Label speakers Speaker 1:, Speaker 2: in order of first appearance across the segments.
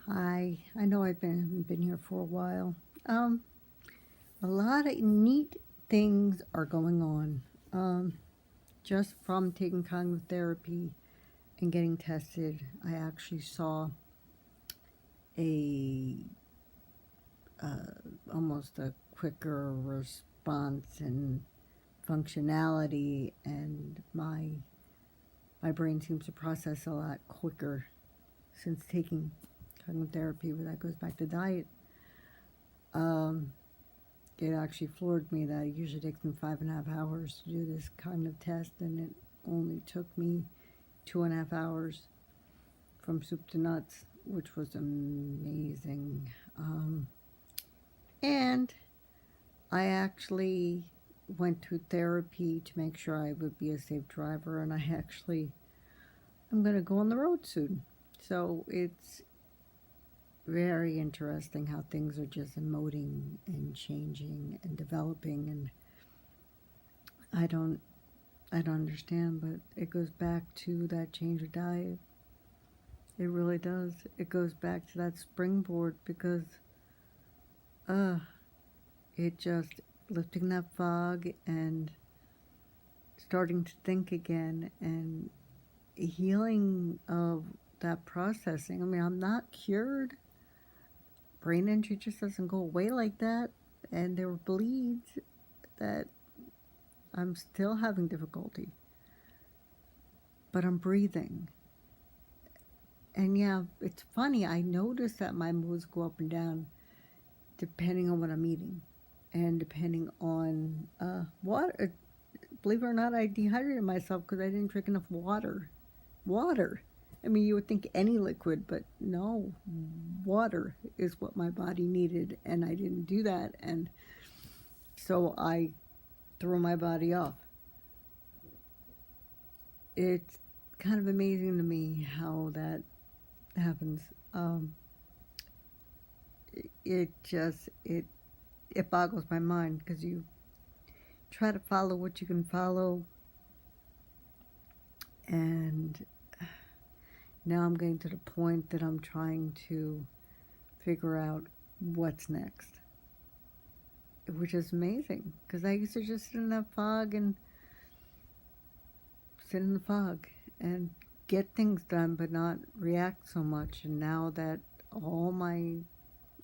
Speaker 1: Hi, I know I've been here for a while. Um, a lot of neat things are going on. Just from taking cognitive therapy and getting tested, I actually saw a almost a quicker response and functionality, and my brain seems to process a lot quicker since taking cognitive therapy. But that goes back to diet. Um, it actually floored me that it usually takes me 5.5 hours to do this cognitive test, and it only took me 2.5 hours from soup to nuts, which was amazing. And I actually went to therapy to make sure I would be a safe driver, and I'm going to go on the road soon. So it's very interesting how things are just emoting and changing and developing, and I don't I don't understand, but it goes back to that change of diet. It really does. It goes back to that springboard because uh it just lifting that fog and starting to think again and healing of that processing. I mean, I'm not cured. Brain injury just doesn't go away like that, and there were bleeds that I'm still having difficulty, but I'm breathing. And yeah, it's funny. I notice that my moods go up and down depending on what I'm eating and depending on water. Believe it or not, I dehydrated myself because I didn't drink enough water. Water. I mean, you would think any liquid, but no, water is what my body needed, and I didn't do that, and so I threw my body off. It's kind of amazing to me how that happens. Um, it just it boggles my mind because you try to follow what you can follow, and now I'm getting to the point that I'm trying to figure out what's next, which is amazing because I used to just sit in that fog and sit in the fog and get things done but not react so much. And now that all my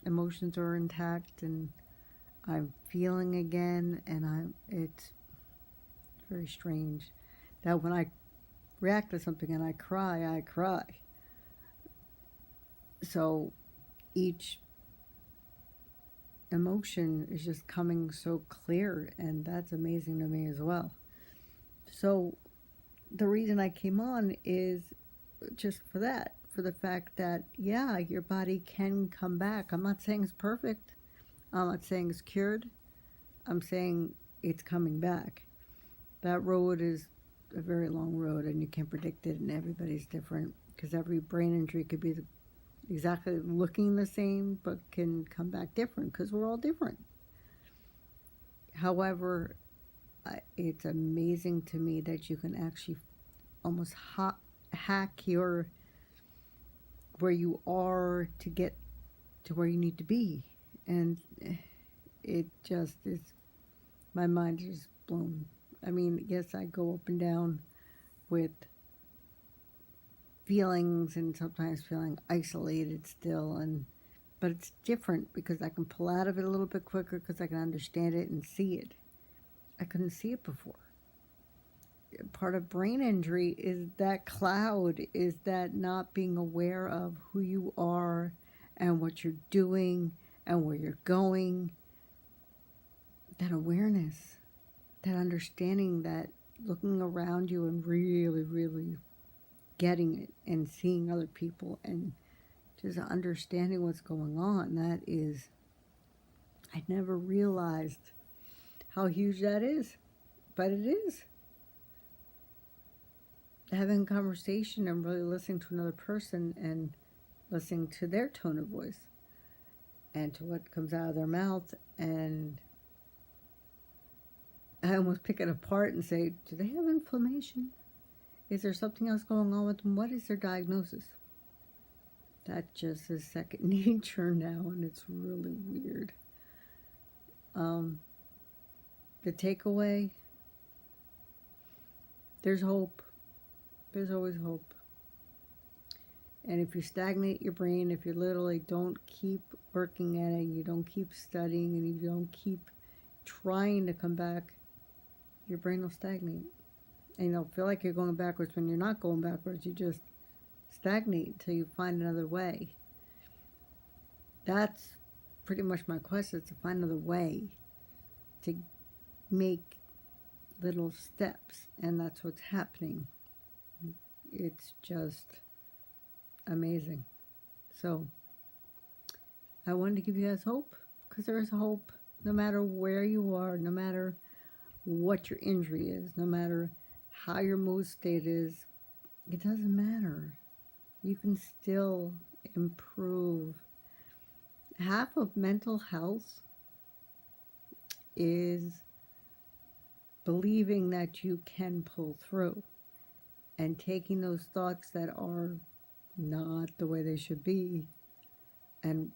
Speaker 1: emotions are intact and I'm feeling again, and it's very strange that when I react to something and I cry, I cry. So each emotion is just coming so clear, and that's amazing to me as well. So the reason I came on is just for that, for the fact that, yeah, your body can come back. I'm not saying it's perfect, I'm not saying it's cured, I'm saying it's coming back. That road is a very long road, and you can't predict it, and everybody's different because every brain injury could be exactly looking the same but can come back different because we're all different. However, it's amazing to me that you can actually almost hack your where you are to get to where you need to be, and it just is, my mind is blown. I mean, yes, I go up and down with feelings and sometimes feeling isolated still, and but it's different because I can pull out of it a little bit quicker because I can understand it and see it. I couldn't see it before. Part of brain injury is that cloud, is that not being aware of who you are and what you're doing and where you're going. That awareness, that understanding, that looking around you and really, really getting it and seeing other people and just understanding what's going on. That is, I never realized how huge that is, but it is. Having a conversation and really listening to another person and listening to their tone of voice and to what comes out of their mouth, and I almost pick it apart and say, do they have inflammation? Is there something else going on with them? What is their diagnosis? that just is second nature now, and it's really weird. The takeaway, there's hope. There's always hope. And if you stagnate your brain, if you literally don't keep working at it, you don't keep studying, and you don't keep trying to come back, your brain will stagnate. And you'll feel like you're going backwards when you're not going backwards. You just stagnate until you find another way. That's pretty much my quest, is to find another way to make little steps. And that's what's happening. It's just amazing. So I wanted to give you guys hope, because there is hope no matter where you are, no matter what your injury is, no matter how your mood state is. It doesn't matter. You can still improve. Half of mental health is believing that you can pull through, and taking those thoughts that are not the way they should be, and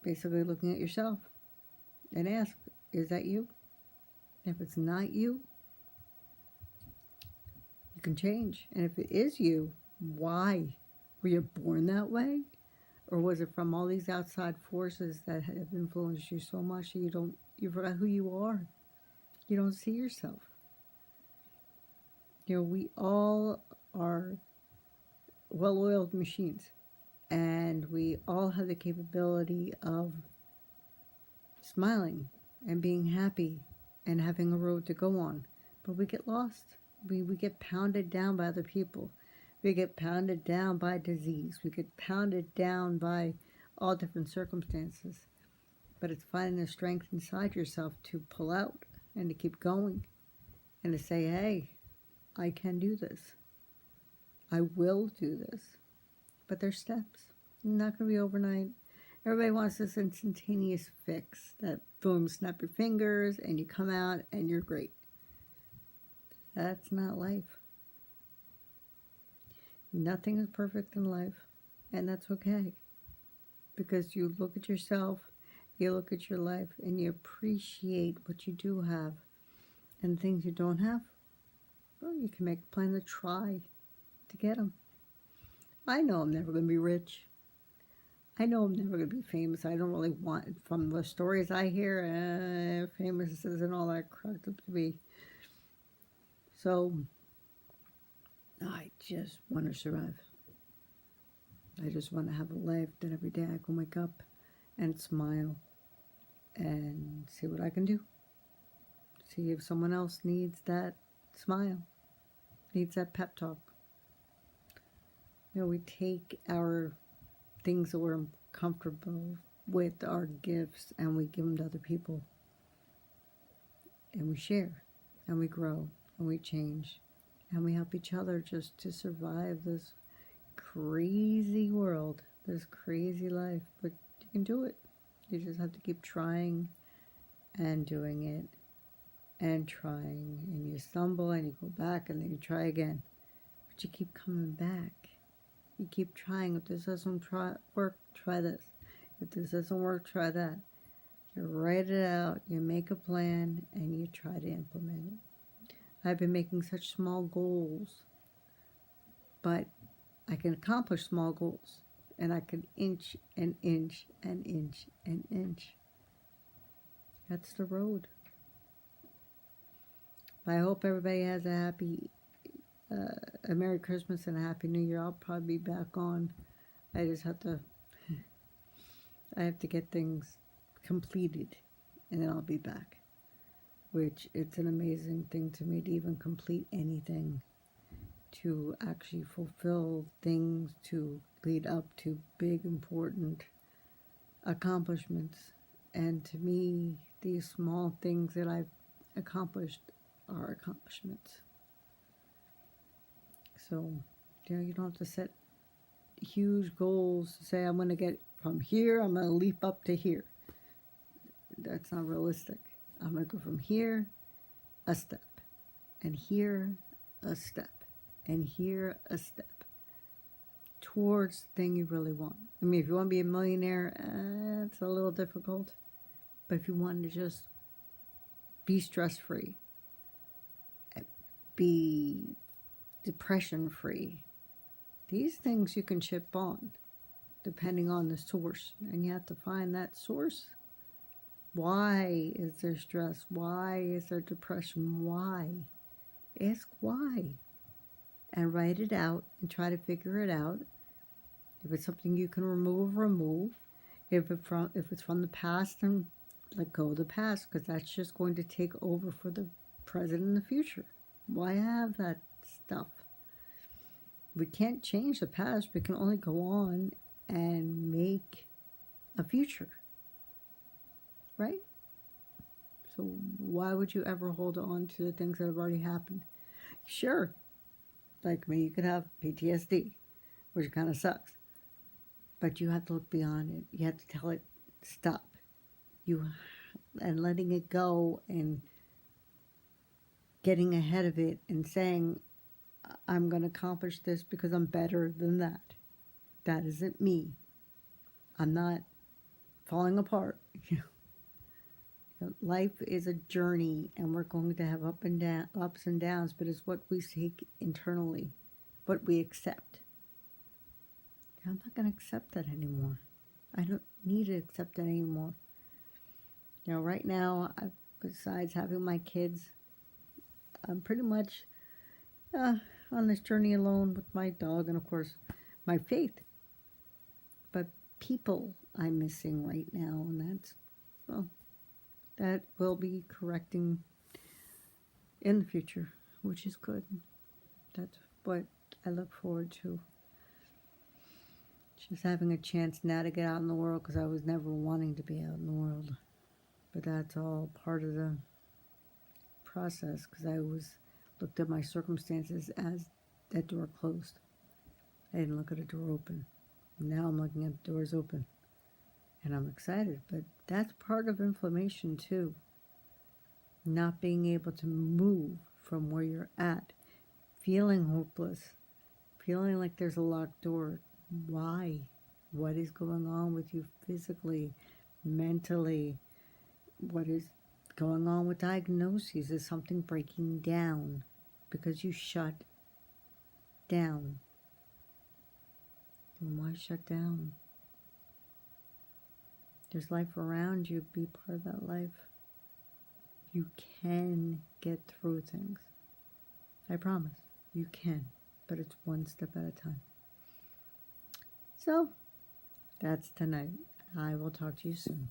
Speaker 1: basically looking at yourself and ask, is that you? If it's not you, you can change. And if it is you, why? Were you born that way? Or was it from all these outside forces that have influenced you so much that you forgot who you are? You don't see yourself. We all are well-oiled machines, and we all have the capability of smiling and being happy and having a road to go on. But we get lost. We get pounded down by other people. We get pounded down by disease. We get pounded down by all different circumstances. But it's finding the strength inside yourself to pull out and to keep going and to say, hey, I can do this. I will do this. But there's steps. Not going to be overnight. Everybody wants this instantaneous fix that, boom, snap your fingers and you come out and you're great. That's not life. Nothing is perfect in life, and that's okay. Because you look at yourself, you look at your life, and you appreciate what you do have. And things you don't have, well, you can make a plan to try to get them. I know I'm never going to be rich. I know I'm never going to be famous. I don't really want, from the stories I hear, famous isn't all that cracked up to be. So, I just want to survive. I just want to have a life that every day I can wake up and smile and see what I can do. See if someone else needs that smile, needs that pep talk. We take our things that we're comfortable with, our gifts, and we give them to other people. And we share, and we grow, and we change, and we help each other just to survive this crazy world, this crazy life. But you can do it. You just have to keep trying and doing it and trying, and you stumble and you go back and then you try again. But you keep coming back. You keep trying. If this doesn't work, try this. If this doesn't work, try that. You write it out, you make a plan, and you try to implement it. I've been making such small goals, but I can accomplish small goals, and I can inch and inch and inch and inch. That's the road. I hope everybody has a Merry Christmas and a Happy New Year. I'll probably be back on. I just have to, I have to get things completed, and then I'll be back. Which, it's an amazing thing to me to even complete anything, to actually fulfill things, to lead up to big, important accomplishments. And to me, these small things that I've accomplished are accomplishments. So, you don't have to set huge goals to say, I'm going to get from here, I'm going to leap up to here. That's not realistic. I'm going to go from here, a step, and here, a step, and here, a step. towards the thing you really want. I mean, if you want to be a millionaire, it's a little difficult. But if you want to just be stress-free, be depression-free, these things you can chip on depending on the source. And you have to find that source. Why is there stress? Why is there depression? Why? Ask why. And write it out and try to figure it out. If it's something you can remove, remove. If it's from the past, then let go of the past, because that's just going to take over for the present and the future. Why have that stuff? We can't change the past. We can only go on and make a future. Right? So why would you ever hold on to the things that have already happened? Sure, like me, you could have PTSD, which kind of sucks. But you have to look beyond it. You have to tell it, stop. And letting it go and getting ahead of it and saying, I'm going to accomplish this because I'm better than that. That isn't me. I'm not falling apart. Life is a journey, and we're going to have ups and downs, but it's what we seek internally, what we accept. I'm not going to accept that anymore. I don't need to accept that anymore. Right now, besides having my kids, I'm pretty much on this journey alone with my dog and, of course, my faith. But people I'm missing right now, and that will be correcting in the future, which is good. That's what I look forward to. Just having a chance now to get out in the world, because I was never wanting to be out in the world. But that's all part of the process, because I always looked at my circumstances as that door closed. I didn't look at a door open. Now I'm looking at doors open. And I'm excited, but that's part of inflammation too. Not being able to move from where you're at. Feeling hopeless. Feeling like there's a locked door. Why? What is going on with you physically, mentally? What is going on with diagnoses? Is something breaking down because you shut down? And why shut down? There's life around you. Be part of that life. You can get through things. I promise. You can. But it's one step at a time. So, that's tonight. I will talk to you soon.